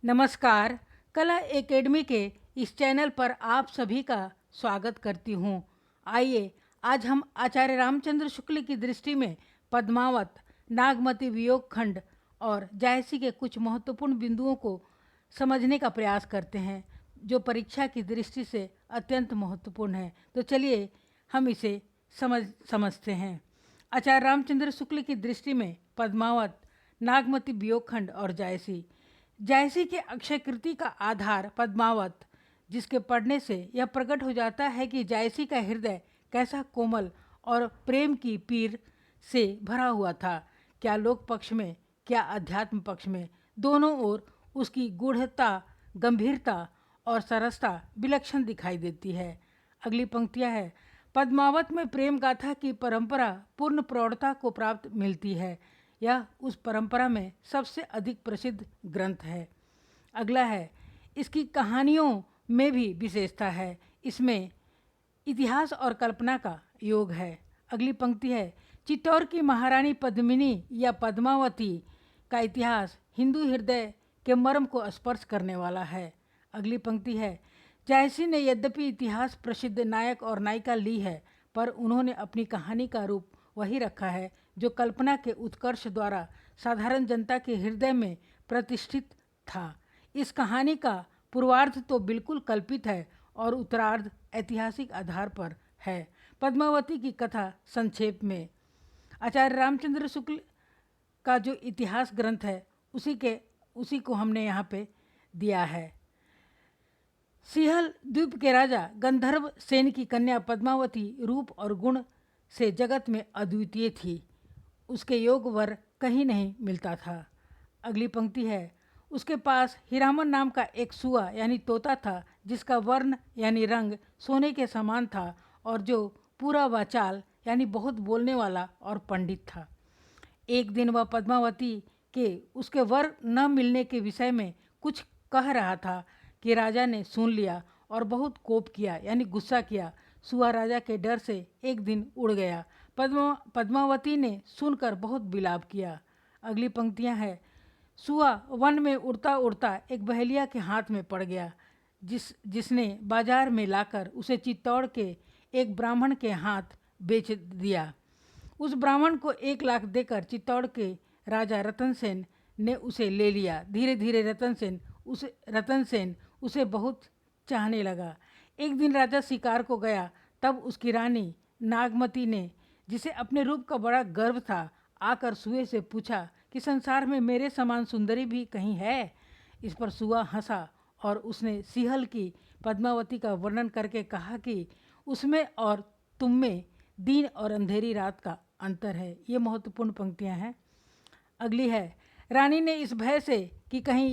नमस्कार। कला एकेडमी के इस चैनल पर आप सभी का स्वागत करती हूँ। आइए आज हम आचार्य रामचंद्र शुक्ल की दृष्टि में पद्मावत, नागमती वियोग खंड और जायसी के कुछ महत्वपूर्ण बिंदुओं को समझने का प्रयास करते हैं, जो परीक्षा की दृष्टि से अत्यंत महत्वपूर्ण है। तो चलिए हम इसे समझते हैं। आचार्य रामचंद्र शुक्ल की दृष्टि में पद्मावत, नागमती वियोग खंड और जायसी। जायसी के अक्षय कृति का आधार पद्मावत, जिसके पढ़ने से यह प्रकट हो जाता है कि जायसी का हृदय कैसा कोमल और प्रेम की पीर से भरा हुआ था। क्या लोक पक्ष में, क्या अध्यात्म पक्ष में, दोनों ओर उसकी गूढ़ता, गंभीरता और सरसता विलक्षण दिखाई देती है। अगली पंक्तियां है। पद्मावत में प्रेम गाथा की परंपरा पूर्ण प्रौढ़ता को प्राप्त मिलती है। यह उस परंपरा में सबसे अधिक प्रसिद्ध ग्रंथ है। अगला है, इसकी कहानियों में भी विशेषता है। इसमें इतिहास और कल्पना का योग है। अगली पंक्ति है, चित्तौड़ की महारानी पद्मिनी या पद्मावती का इतिहास हिंदू हृदय के मर्म को स्पर्श करने वाला है। अगली पंक्ति है, जायसी ने यद्यपि इतिहास प्रसिद्ध नायक और नायिका ली है, पर उन्होंने अपनी कहानी का रूप वही रखा है जो कल्पना के उत्कर्ष द्वारा साधारण जनता के हृदय में प्रतिष्ठित था। इस कहानी का पूर्वार्ध तो बिल्कुल कल्पित है और उत्तरार्ध ऐतिहासिक आधार पर है। पद्मावती की कथा संक्षेप में। आचार्य रामचंद्र शुक्ल का जो इतिहास ग्रंथ है उसी को हमने यहाँ पे दिया है। सिंहल द्वीप के राजा गंधर्व सेन की कन्या पद्मावती रूप और गुण से जगत में अद्वितीय थी। उसके योग वर कहीं नहीं मिलता था। अगली पंक्ति है, उसके पास हीरामन नाम का एक सुआ यानी तोता था, जिसका वर्ण यानी रंग सोने के समान था और जो पूरा वाचाल यानी बहुत बोलने वाला और पंडित था। एक दिन वह पद्मावती के उसके वर न मिलने के विषय में कुछ कह रहा था कि राजा ने सुन लिया और बहुत कोप किया यानी गुस्सा किया। सुआ राजा के डर से एक दिन उड़ गया। पद्मावती ने सुनकर बहुत विलाप किया। अगली पंक्तियां हैं, सुआ वन में उड़ता उड़ता एक बहेलिया के हाथ में पड़ गया, जिसने बाजार में लाकर उसे चित्तौड़ के एक ब्राह्मण के हाथ बेच दिया। उस ब्राह्मण को 1 लाख देकर चित्तौड़ के राजा रतन सेन ने उसे ले लिया। धीरे धीरे रतन सेन उसे बहुत चाहने लगा। एक दिन राजा शिकार को गया, तब उसकी रानी नागमती ने, जिसे अपने रूप का बड़ा गर्व था, आकर सुए से पूछा कि संसार में मेरे समान सुंदरी भी कहीं है। इस पर सुआ हंसा और उसने सिंहल की पद्मावती का वर्णन करके कहा कि उसमें और तुम में दिन और अंधेरी रात का अंतर है। ये महत्वपूर्ण पंक्तियां हैं। अगली है, रानी ने इस भय से कि कहीं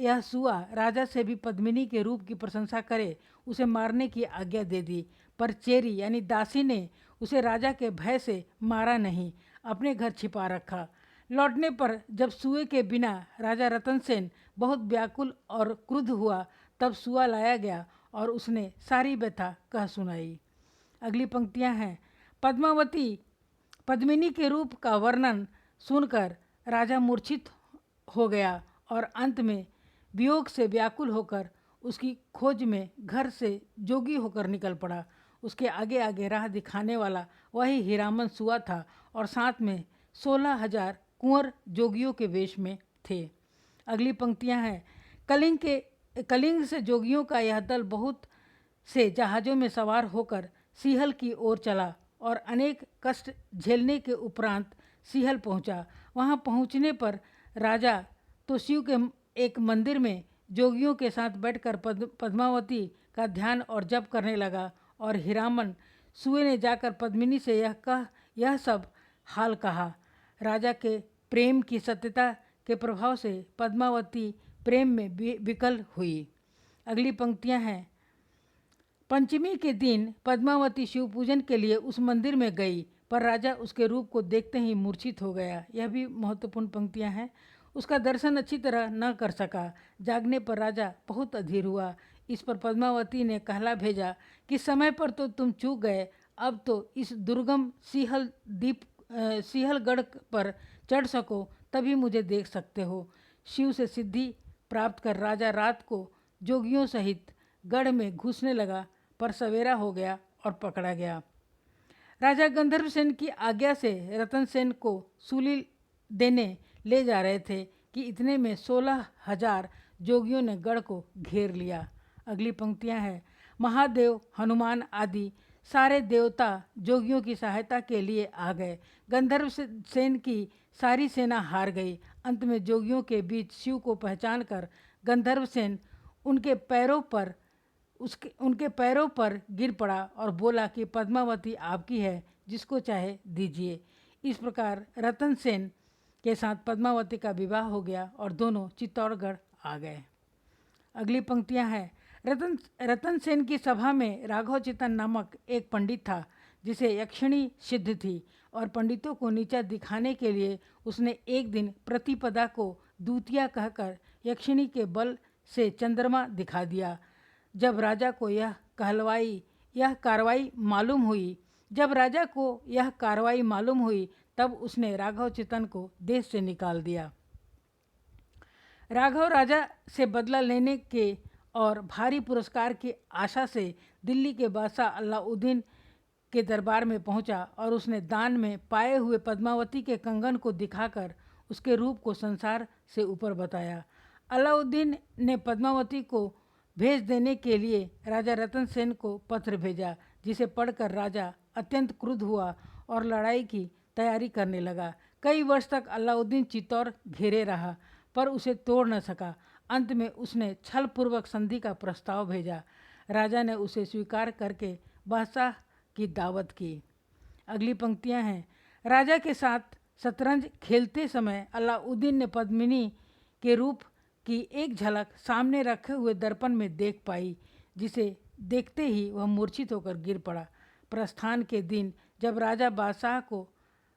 यह सुआ राजा से भी पद्मिनी के रूप की प्रशंसा करे, उसे मारने की आज्ञा दे दी। पर चेरी यानी दासी ने उसे राजा के भय से मारा नहीं, अपने घर छिपा रखा। लौटने पर जब सुए के बिना राजा रतन सेन बहुत व्याकुल और क्रुद्ध हुआ, तब सुआ लाया गया और उसने सारी व्यथा कह सुनाई। अगली पंक्तियां हैं, पद्मिनी के रूप का वर्णन सुनकर राजा मूर्छित हो गया और अंत में वियोग से व्याकुल होकर उसकी खोज में घर से जोगी होकर निकल पड़ा। उसके आगे आगे राह दिखाने वाला वही हीरामन सुआ था और साथ में 16,000 कुंवर जोगियों के वेश में थे। अगली पंक्तियां हैं, कलिंग से जोगियों का यह दल बहुत से जहाज़ों में सवार होकर सिंहल की ओर चला और अनेक कष्ट झेलने के उपरांत सिंहल पहुंचा। वहां पहुंचने पर राजा तो शिव के एक मंदिर में जोगियों के साथ बैठकर पद्मावती का ध्यान और जप करने लगा और हीरामन सुए ने जाकर पद्मिनी से यह सब हाल कहा। राजा के प्रेम की सत्यता के प्रभाव से पद्मावती प्रेम में विकल हुई। अगली पंक्तियां हैं, पंचमी के दिन पद्मावती शिव पूजन के लिए उस मंदिर में गई, पर राजा उसके रूप को देखते ही मूर्छित हो गया। यह भी महत्वपूर्ण पंक्तियां हैं। उसका दर्शन अच्छी तरह न कर सका। जागने पर राजा बहुत अधीर हुआ। इस पर पद्मावती ने कहला भेजा कि समय पर तो तुम चूक गए, अब तो इस दुर्गम सिंहलगढ़ पर चढ़ सको तभी मुझे देख सकते हो। शिव से सिद्धि प्राप्त कर राजा रात को जोगियों सहित गढ़ में घुसने लगा, पर सवेरा हो गया और पकड़ा गया। राजा गंधर्व सेन की आज्ञा से रतन सेन को सूली देने ले जा रहे थे कि इतने में 16,000 जोगियों ने गढ़ को घेर लिया। अगली पंक्तियां हैं। महादेव, हनुमान आदि सारे देवता जोगियों की सहायता के लिए आ गए। गंधर्व सेन की सारी सेना हार गई। अंत में जोगियों के बीच शिव को पहचान कर गंधर्व सेन उनके पैरों पर गिर पड़ा और बोला कि पद्मावती आपकी है, जिसको चाहे दीजिए। इस प्रकार रतन सेन के साथ पद्मावती का विवाह हो गया और दोनों चित्तौड़गढ़ आ गए। अगली पंक्तियां हैं। रतन सेन की सभा में राघव चितन नामक एक पंडित था, जिसे यक्षिणी सिद्ध थी, और पंडितों को नीचा दिखाने के लिए उसने एक दिन प्रतिपदा को दूतिया कहकर यक्षिणी के बल से चंद्रमा दिखा दिया। जब राजा को यह कार्रवाई मालूम हुई तब उसने राघव चितन को देश से निकाल दिया। राघव राजा से बदला लेने के और भारी पुरस्कार की आशा से दिल्ली के बादशाह अलाउद्दीन के दरबार में पहुंचा और उसने दान में पाए हुए पद्मावती के कंगन को दिखाकर उसके रूप को संसार से ऊपर बताया। अलाउद्दीन ने पद्मावती को भेज देने के लिए राजा रतन सेन को पत्र भेजा, जिसे पढ़कर राजा अत्यंत क्रुद्ध हुआ और लड़ाई की तैयारी करने लगा। कई वर्ष तक अलाउद्दीन चित्तौड़ घेरे रहा, पर उसे तोड़ न सका। अंत में उसने छलपूर्वक संधि का प्रस्ताव भेजा। राजा ने उसे स्वीकार करके बादशाह की दावत की। अगली पंक्तियां हैं। राजा के साथ शतरंज खेलते समय अलाउद्दीन ने पद्मिनी के रूप की एक झलक सामने रखे हुए दर्पण में देख पाई, जिसे देखते ही वह मूर्छित होकर गिर पड़ा। प्रस्थान के दिन जब राजा बादशाह को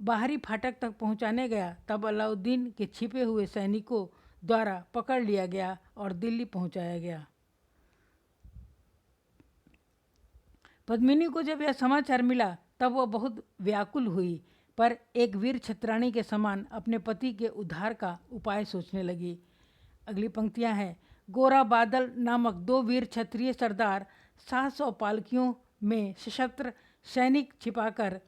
बाहरी फाटक तक पहुंचाने गया, तब अलाउद्दीन के छिपे हुए सैनिकों द्वारा पकड़ लिया गया और दिल्ली पहुंचाया गया। पद्मिनी को जब यह समाचार मिला तब वह बहुत व्याकुल हुई, पर एक वीर छत्राणी के समान अपने पति के उद्धार का उपाय सोचने लगी। अगली पंक्तियां हैं। गोरा बादल नामक 2 वीर क्षत्रिय सरदार 700 पालकियों में सशस्त्र सैनिक छिपाकर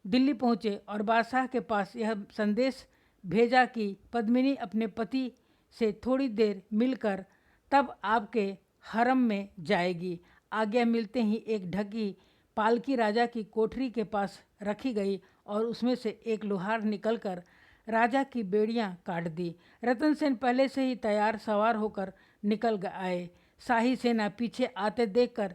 दिल्ली पहुँचे और बादशाह के पास यह संदेश भेजा कि पद्मिनी अपने पति से थोड़ी देर मिलकर तब आपके हरम में जाएगी। आज्ञा मिलते ही एक ढकी पालकी राजा की कोठरी के पास रखी गई और उसमें से एक लोहार निकलकर राजा की बेड़ियां काट दी। रतन सेन पहले से ही तैयार सवार होकर निकल आए। शाही सेना पीछे आते देखकर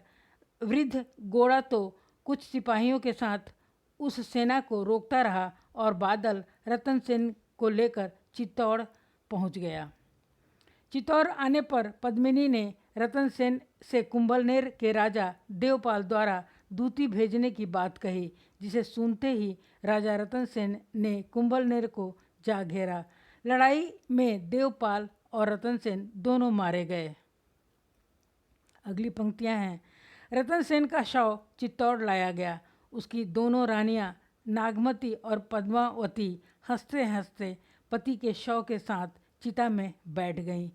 वृद्ध गोरा तो कुछ सिपाहियों के साथ उस सेना को रोकता रहा और बादल रतन सेन को लेकर चित्तौड़ पहुंच गया। चित्तौड़ आने पर पद्मिनी ने रतन सेन से कुंभलनेर के राजा देवपाल द्वारा दूती भेजने की बात कही, जिसे सुनते ही राजा रतन सेन ने कुंभलनेर को जा घेरा। लड़ाई में देवपाल और रतन सेन दोनों मारे गए। अगली पंक्तियां हैं। रतन सेन का शव चित्तौड़ लाया गया। उसकी दोनों रानियां नागमती और पद्मावती हंसते हंसते पति के शव के साथ चिता में बैठ गईं।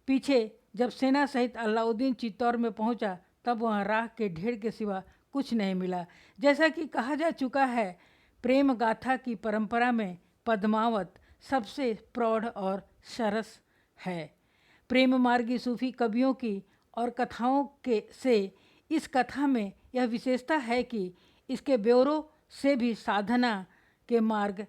पीछे जब सेना सहित अलाउद्दीन चित्तौड़ में पहुंचा तब वहां राख के ढेर के सिवा कुछ नहीं मिला। जैसा कि कहा जा चुका है, प्रेम गाथा की परंपरा में पद्मावत सबसे प्रौढ़ और सरस है। प्रेम मार्गी सूफी कवियों की और कथाओं से इस कथा में यह विशेषता है कि इसके ब्यौरों से भी साधना के मार्ग,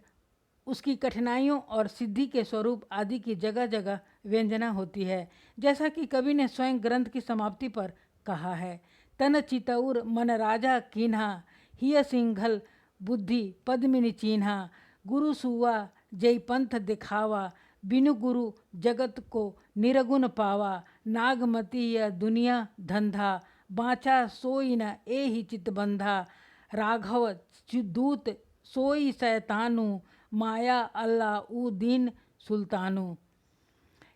उसकी कठिनाइयों और सिद्धि के स्वरूप आदि की जगह जगह व्यंजना होती है। जैसा कि कवि ने स्वयं ग्रंथ की समाप्ति पर कहा है, तन चितौर मन राजा कीन्हा, हिय सिंघल बुद्धि पद्मिनी चीन्हा, गुरु सुवा जय पंथ दिखावा, बिनु गुरु जगत को निरगुण पावा, नागमती यह दुनिया धंधा, बाँचा सोई न एहि चितबंधा, राघव दूत सोई शैतानु, माया अल्लाह उ दीन सुल्तानु।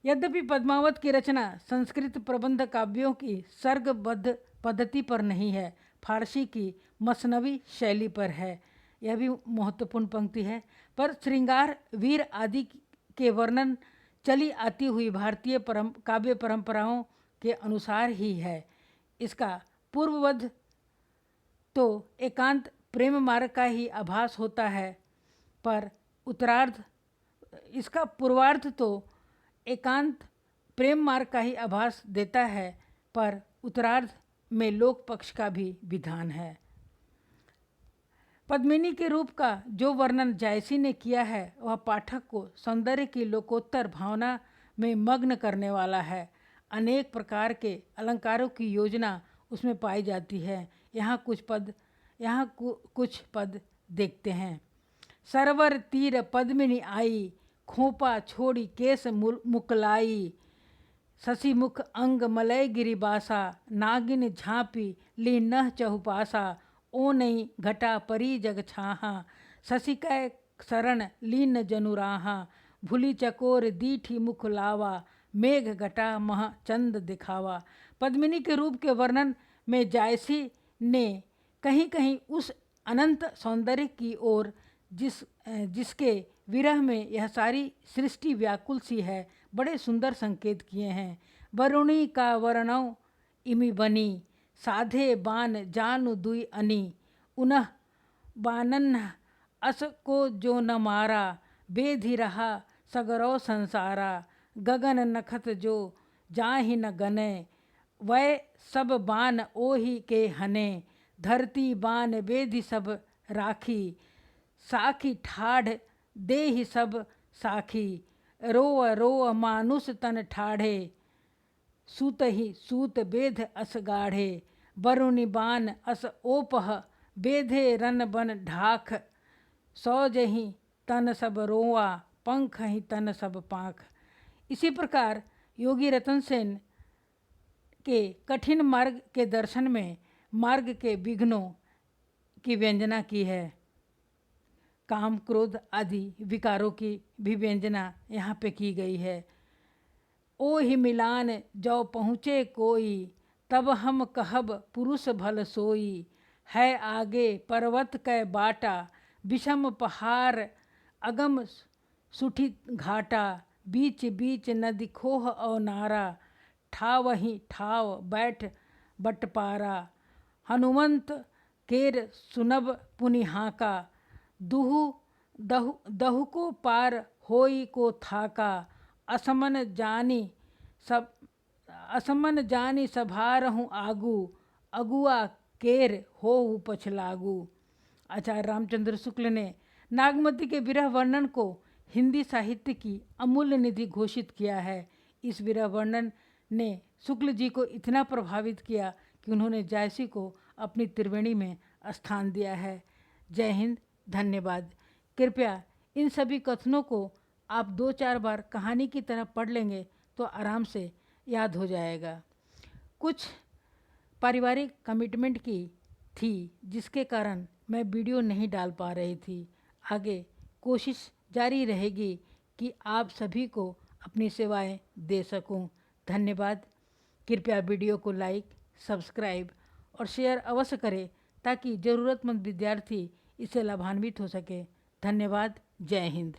यद्यपि पद्मावत की रचना संस्कृत प्रबंध काव्यों की सर्गबद्ध पद्धति पर नहीं है, फारसी की मसनवी शैली पर है। यह भी महत्वपूर्ण पंक्ति है। पर श्रृंगार वीर आदि के वर्णन चली आती हुई भारतीय काव्य परंपराओं के अनुसार ही है। इसका पूर्ववध तो एकांत प्रेम मार्ग का ही आभास होता है, पर उत्तरार्ध इसका पूर्वार्ध तो एकांत प्रेम मार्ग का ही आभास देता है, पर उत्तरार्ध में लोक पक्ष का भी विधान है। पद्मिनी के रूप का जो वर्णन जायसी ने किया है वह पाठक को सौंदर्य की लोकोत्तर भावना में मग्न करने वाला है। अनेक प्रकार के अलंकारों की योजना उसमें पाई जाती है। यहाँ कुछ पद देखते हैं। सरवर तीर पद्मिनी आई, खोपा छोड़ी केस मुकलाई, शशि मुख अंग मलय गिरिबासा, नागिन झांपी ली नह चहुपासा, ओ नहीं घटा परी जग छाहा, शशि कै शरण लीन जनुराहा, भूली चकोर दीठी मुख लावा, मेघ घटा मह चंद दिखावा। पद्मिनी के रूप के वर्णन में जायसी ने कहीं कहीं उस अनंत सौंदर्य की ओर जिसके विरह में यह सारी सृष्टि व्याकुल सी है, बड़े सुंदर संकेत किए हैं। वरुणी का वर्णव इमि बनी, साधे बान जानु दुई अनी, उन्ह बानन अस को जो न मारा, बेधि रहा सगरो संसारा, गगन नखत जो जाहि न गने, वै सब बान ओहि के हने, धरती बान बेधि सब राखी, साखी ठाढ़ देहि सब साखी, रोव रोव मानुष तन ठाढ़े, सूत ही सूत बेध अस गाढ़े, वरुणि बान अस ओपह, बेधे रन बन ढाख, सौजहि तन सब रोआ, पंख ही तन सब पाँख। इसी प्रकार योगी रतन सेन के कठिन मार्ग के दर्शन में मार्ग के विघ्नों की व्यंजना की है। काम क्रोध आदि विकारों की भी व्यंजना यहाँ पे की गई है। ओ ही मिलान जो पहुँचे कोई, तब हम कहब पुरुष भल सोई, है आगे पर्वत कै बाटा, विषम पहाड़ अगम सुठी घाटा, बीच बीच नदी खोह और नारा, ठाव ही ठाव बैठ बटपारा, हनुमंत केर सुनब पुनि हाका, दहु को पार होई को थाका, असमन जानी सभारहूँ आगू, अगुआ केर होहु पछलागू। आचार्य रामचंद्र शुक्ल ने नागमती के विरह वर्णन को हिंदी साहित्य की अमूल्य निधि घोषित किया है। इस विरह वर्णन ने शुक्ल जी को इतना प्रभावित किया कि उन्होंने जायसी को अपनी त्रिवेणी में स्थान दिया है। जय हिंद, धन्यवाद। कृपया इन सभी कथनों को आप 2-4 बार कहानी की तरह पढ़ लेंगे तो आराम से याद हो जाएगा। कुछ पारिवारिक कमिटमेंट की थी जिसके कारण मैं वीडियो नहीं डाल पा रही थी। आगे कोशिश जारी रहेगी कि आप सभी को अपनी सेवाएं दे सकूं। धन्यवाद। कृपया वीडियो को लाइक, सब्सक्राइब और शेयर अवश्य करें ताकि ज़रूरतमंद विद्यार्थी इससे लाभान्वित हो सके। धन्यवाद। जय हिंद।